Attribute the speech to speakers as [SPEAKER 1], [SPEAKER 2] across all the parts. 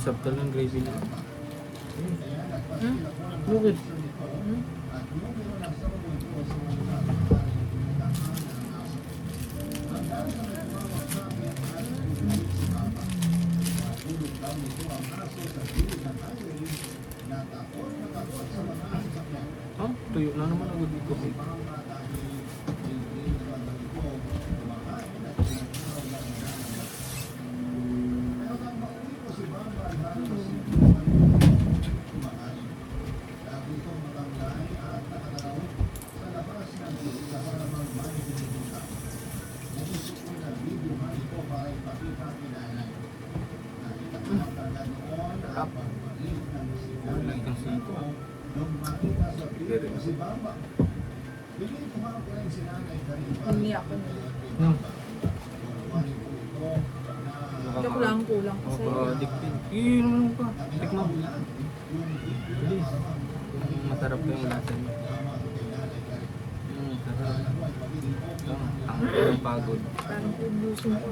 [SPEAKER 1] Sarap talagang gravy na. Bakit? Tuyo na naman ako dito.
[SPEAKER 2] Hindi ako. Joke lang, kulang kasi.
[SPEAKER 1] Addicted. Iinom ka. Tikman. Please. Masarap yung lasa niya. Sarap. Ang pagod.
[SPEAKER 2] Parang ubusin ko.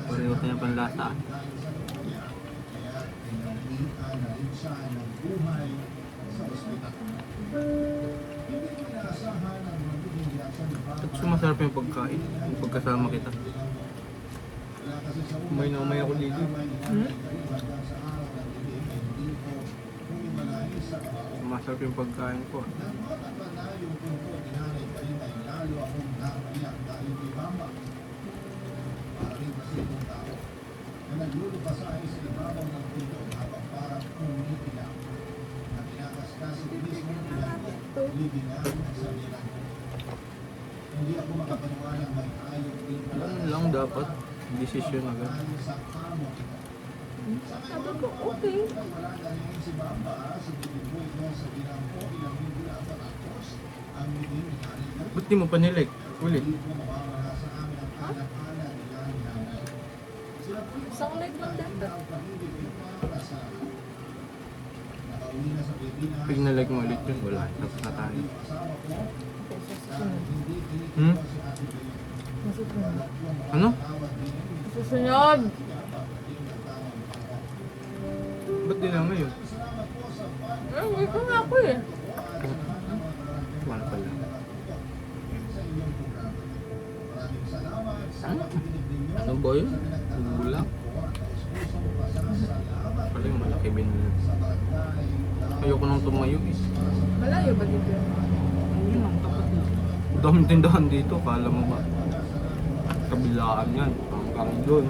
[SPEAKER 1] Pareho tayo panlasa. At sumasarap yung pagkain, yung pagkasama kita. Umay na umay ako dito. Sumasarap yung pagkain ko. Ano lang dapat desisyon agad.
[SPEAKER 2] Sabi ko, okay.
[SPEAKER 1] Ba't di mo pa nilike? Ulit.
[SPEAKER 2] Isang like lang dapat.
[SPEAKER 1] Pag na-like mo ulit yun, wala. Tapos na tayo.
[SPEAKER 2] Masusunod.
[SPEAKER 1] Ano?
[SPEAKER 2] Susunod.
[SPEAKER 1] Ba't di lang ngayon?
[SPEAKER 2] Hindi ko nga ako eh.
[SPEAKER 1] Wala pala. Ano ba yun? Bulak? Pala yung malaki binili. Ayoko nang tumayo eh.
[SPEAKER 2] Malayo ba dito?
[SPEAKER 1] Yun ang tapat na. Daming tindahan dito, kala mo ba? Kabilaan yan, hanggang doon.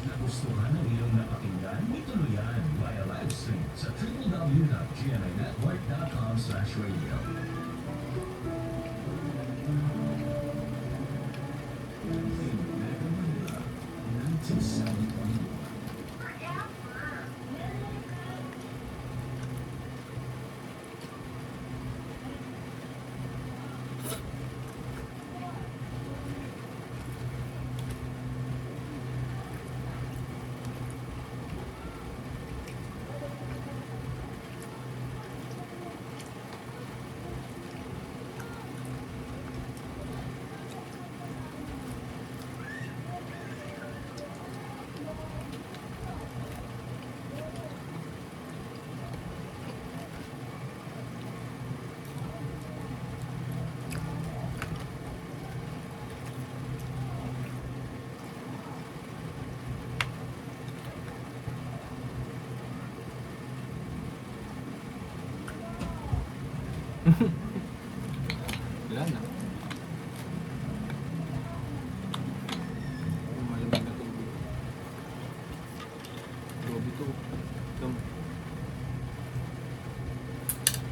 [SPEAKER 3] Nagustuhan ang iyong napakinggan? Ituloy yan via live stream sa www.gminetwork.com/radio.
[SPEAKER 1] Wala na. Malamig na tubig. Grabe to. Dam.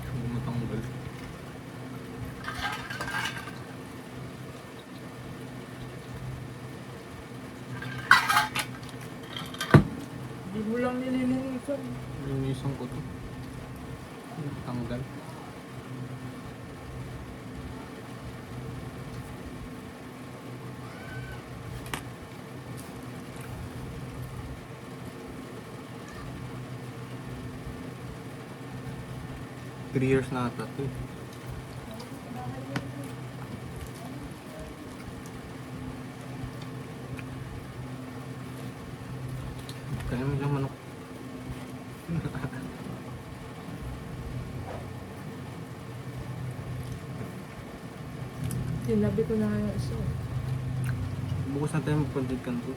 [SPEAKER 1] Hindi matanggal.
[SPEAKER 2] Hindi mo lang nililinisan.
[SPEAKER 1] Linisan ko to. Tanggal. Three years na ata ito eh. Kaya mo lang manok.
[SPEAKER 2] Sinabi ko na nga yung isa.
[SPEAKER 1] Bukas na tayo mag-content kanto.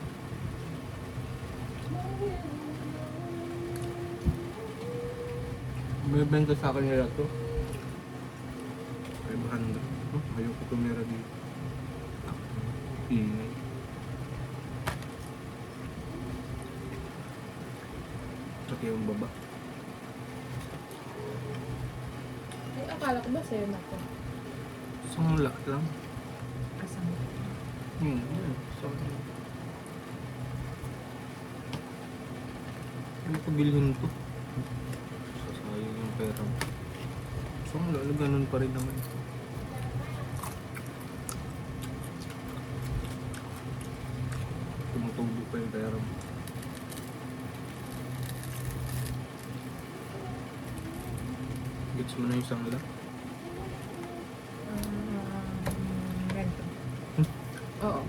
[SPEAKER 1] May benta sa akin nila to. 500. Oh, ayoko tumira dito. Ingay. Pati yung baba.
[SPEAKER 2] Ay, akala ko ba sa'yo na to?
[SPEAKER 1] Isang lak lang.
[SPEAKER 2] Kasama.
[SPEAKER 1] Yan. Ano ko bilhin to? Sasayang yung pera mo. So, lalo ganun pa rin naman. Tumutubo pa yung pera mo. Gets mo na yung sangla?
[SPEAKER 2] Ganito. Oo.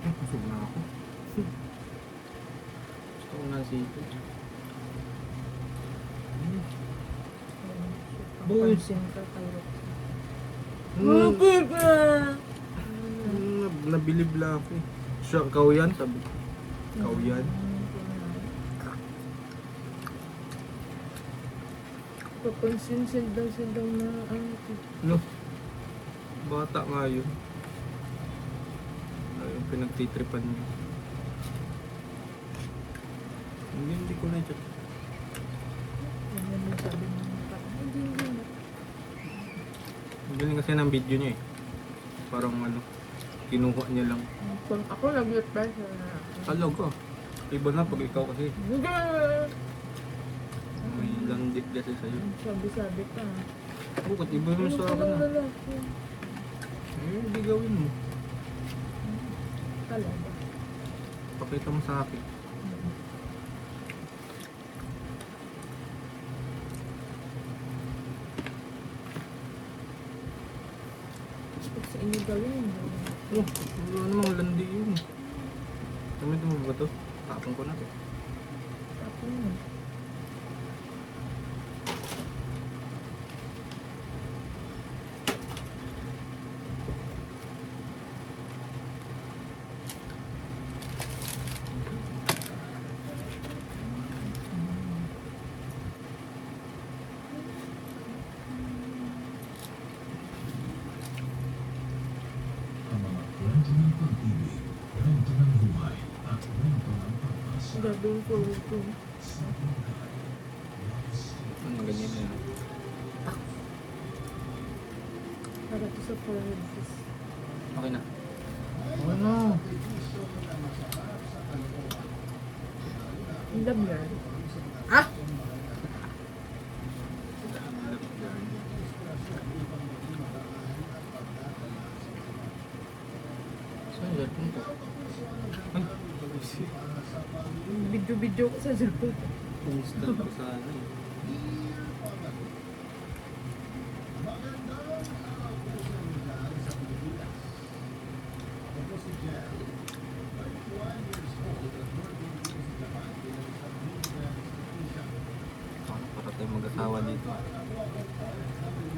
[SPEAKER 1] Busog na ako. Gusto ko na sito.
[SPEAKER 2] Pansin ka kayo.
[SPEAKER 1] Nabilib lang ako eh. Siya, ikaw yan? Sabi ko. Ikaw yan?
[SPEAKER 2] Papansin daw na ano.
[SPEAKER 1] No. Bata nga yun. Yung pinagtitripan niyo. Hindi ko na chat.
[SPEAKER 2] Yan yung sabi mo. Hindi.
[SPEAKER 1] Ang galing kasi ng video niya eh. Parang ano, kinuha niya lang.
[SPEAKER 2] Kung ako nag-reply sa
[SPEAKER 1] Talaga. Iba na pag ikaw kasi.
[SPEAKER 2] Hindi.
[SPEAKER 1] May landit kasi sa'yo.
[SPEAKER 2] Sabi ka.
[SPEAKER 1] Bakit iba mo sa akin na? Eh, hindi gawin mo.
[SPEAKER 2] Talaga.
[SPEAKER 1] Pakita mo sa akin.
[SPEAKER 2] Pag sa inyo gawin,
[SPEAKER 1] Oh, wala namang landi yun. Gamit mo ba ito? Tapon ko na ito.
[SPEAKER 2] tapos mo.
[SPEAKER 3] Ang mga kwento ng pag-ibig, kwento ng buhay, at kwento ng pagpasok
[SPEAKER 2] Gagawin ko ito.
[SPEAKER 3] sa buhay.
[SPEAKER 1] Ano ganyan na yun?
[SPEAKER 2] Para to sa forehead.
[SPEAKER 1] Okay na. Ano?
[SPEAKER 2] Love yarn.
[SPEAKER 1] Ah! Saan yung cellphone ko? Ay,
[SPEAKER 2] Video ko sa cellphone ko.
[SPEAKER 1] install ko sana eh. Para tayo mag-asawa dito.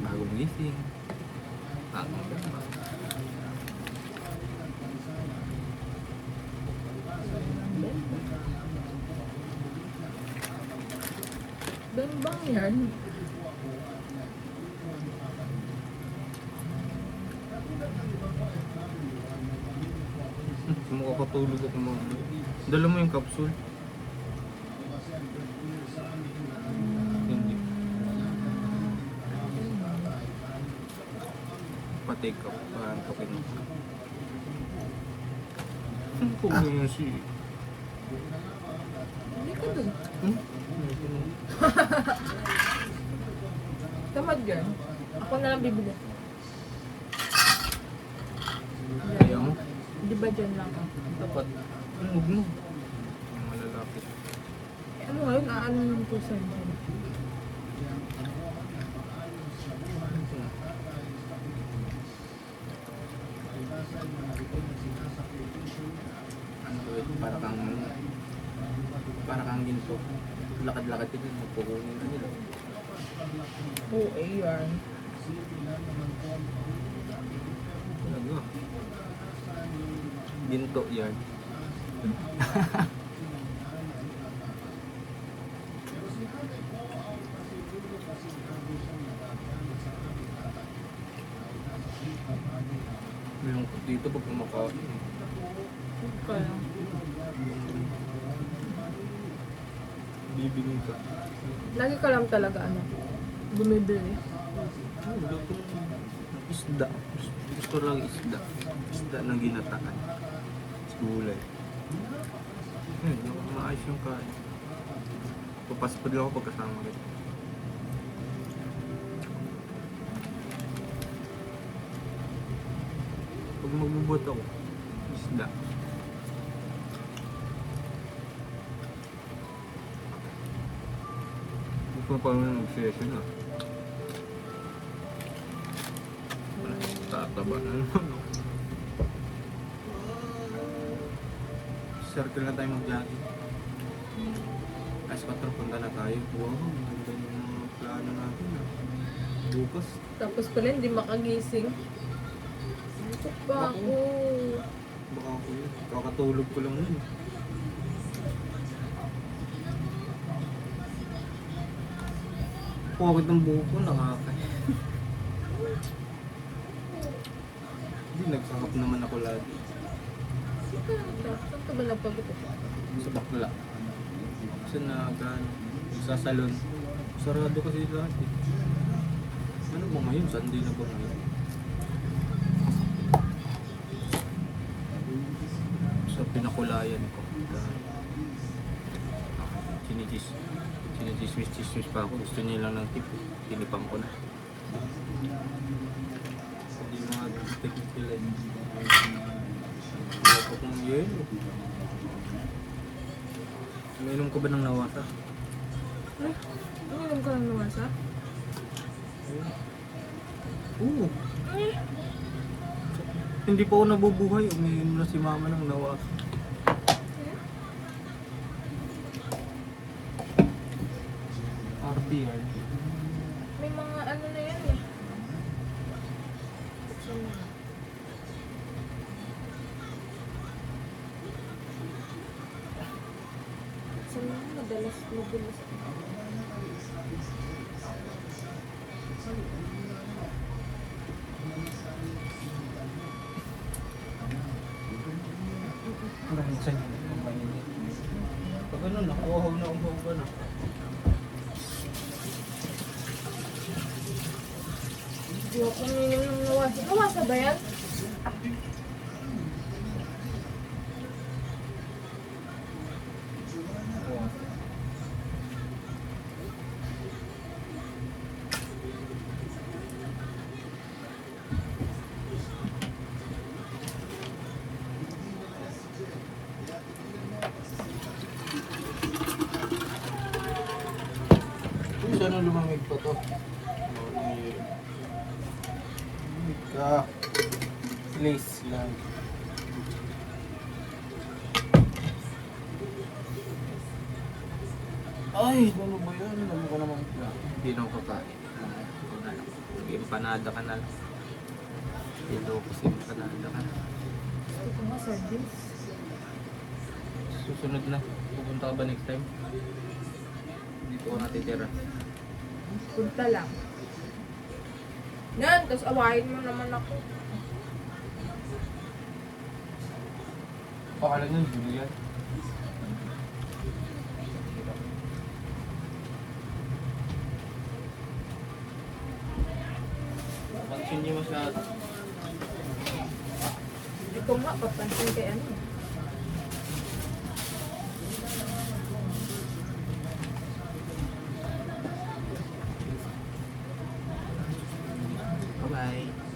[SPEAKER 1] Bagong gising. Bagong ganda.
[SPEAKER 2] Bembang yan.
[SPEAKER 1] Makakatulog ako mga. Dala mo yung capsule. Hindi. pa-take up. Parang tokin mo. Ang kulo mo si...
[SPEAKER 2] Hindi ka dun.
[SPEAKER 1] Hmm?
[SPEAKER 2] Tamad yan. Ako na lang bibili.
[SPEAKER 1] Ayaw mo?
[SPEAKER 2] Di ba dyan lang ako?
[SPEAKER 1] Dapat. Huwag mo. Yung malalapit.
[SPEAKER 2] Ano ngayon? Aano yung pusan dyan?
[SPEAKER 1] Ano ba ito? Para kang ginto. Lakad-lakad din. Magpukunin ka nila.
[SPEAKER 2] Oo, yan.
[SPEAKER 1] Talaga. Ginto yan. Malungkot dito pag kumakain.
[SPEAKER 2] Kaya.
[SPEAKER 1] Bibigyan ka.
[SPEAKER 2] Lagi ka lang talaga ano, bumibili.
[SPEAKER 1] Wala kong isda. Gusto lang isda. Isda na ginataan. Gulay. Maayos yung kain. Papaspad lang ako pagkasama kita. Pag magbubot ako, isda. Gusto mo pa naman mag-session ah. Tataba na naman. Circle na tayo mag-jogging. Alas 4 punta na tayo. Wow, maganda yung plano natin ah. Bukas.
[SPEAKER 2] Tapos pala hindi makagising. Busog pa ako.
[SPEAKER 1] Baka ako yun. Kakatulog ko lang nun. Pukit ng buhok ko, nakakaya. Hindi, nagsakap naman ako lagi.
[SPEAKER 2] Saan ka ba napagod?
[SPEAKER 1] Sa bakla. Sa nagan. Sa salon. Sarado kasi lahat eh. Ano ba ngayon? Sunday na ba ngayon? Sa pinakulayan ko. Chinichismis pa ako. Gusto niya lang ng tip. Tinipang ko na. Hindi mga tip nila. Wala ko kung yun. Uminom ko ba ng nawasa?
[SPEAKER 2] Ay, uminom ka lang naman sa?
[SPEAKER 1] Oo.
[SPEAKER 2] Ay,
[SPEAKER 1] Hindi pa ako nabubuhay. Uminom na si mama ng nawasa. RPR.
[SPEAKER 2] may mga ano na yan eh. Saan na madalas.
[SPEAKER 1] Minsan yung mainit. Pag ano, nakuhaw na ka na.
[SPEAKER 2] Hindi ako uminom ng nawasa. Nawasa ba yan?
[SPEAKER 1] Kung saan lumamig pa to? Lumamig ka. Place lang. Ay, ano ba yan? Alam ko naman pala. Hindi na ako kakain. Empanada ka na lang. Dito kasi empanada ka na.
[SPEAKER 2] Gusto ko nga sardines.
[SPEAKER 1] Susunod na. Pupunta ka ba next time? Dito ko natitira.
[SPEAKER 2] Punta lang. Yan, tapos awahin mo naman ako.
[SPEAKER 1] Pakalan yun, Julian. Pansin niyo masyado.
[SPEAKER 2] ko nga, papansin kay ano.
[SPEAKER 4] Bye-bye.